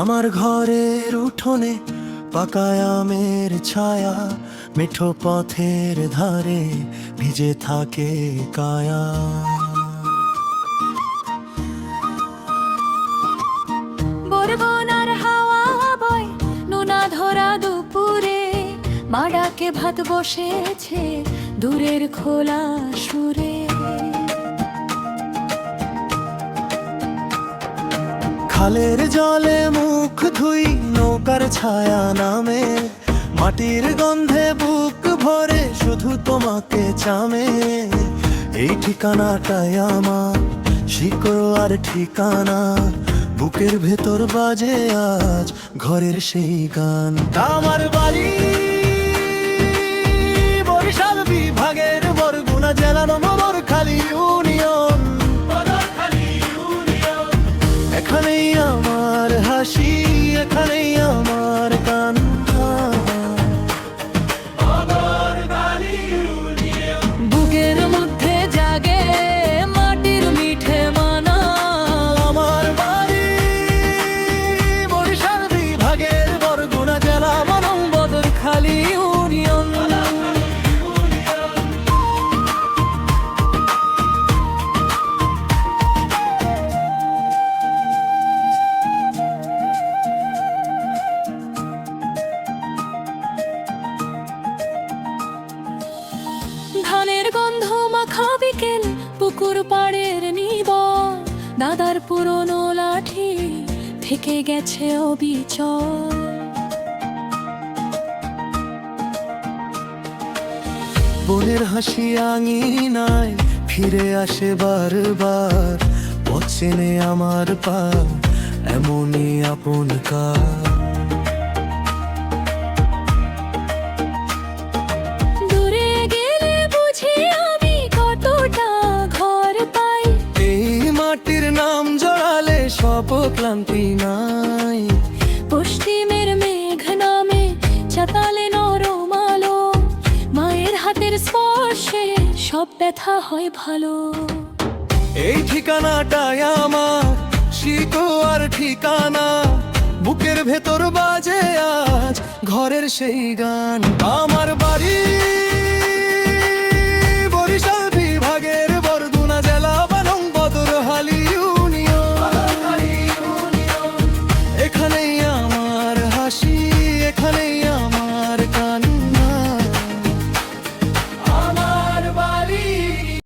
আমার ঘরের উঠোনে পাকা আমের ছায়া, মিঠো পথের ধারে ভিজে থাকে কায়া। বরবনার হাওয়া বয় নোনা ধরা দুপুরে, মা ডাকে ভাত বসেছে দূরের খোলা সুরে। খালের জলে মুখ ধুই নৌকার ছায়া নামে, মাটির গন্ধে বুক ভরে শুধু তোমাকে চামে। এই ঠিকানাটাই আমার শিকড় আর ঠিকানা, বুকের ভেতর বাজে আজ ঘরের সেই গান। আমার বাড়ি বরিশাল বিভাগের বরগুনা জেলার নোয়াখালী ইউনিয়ন। এখানেই আমার হাসি, এখানেই আমার কান্না। বুকের মধ্যে জাগে মাটির মিঠে মানা। আমার বাড়ি বরিশাল বিভাগের বরগুনা জেলা বদরখালী ইউনিয়ন। ধানের গন্ধ মাখা বিকেল, পুকুর পাড়ের নিবন, দাদার পুরনো লাঠি থেকে গেছে অবিচল। বোনের হাসি আঙিনায় ফিরে আসে বারবার, পথ চেনে আমার পা এমনই আপন কার। দূরে গেলে বুঝি আমি কতটা ঘর পাই, এই মাটির নাম জড়ালে সব ক্লান্তি নাই। পশ্চিমের মেঘ নামে চাতালে নরম আলো, মায়ের হাতের স্পর্শে সব ব্যথা হয় ভালো। এই ঠিকানাটাই আমার শিকড় আর ঠিকানা, বুকের ভেতর বাজে আজ ঘরের সেই গান। আমার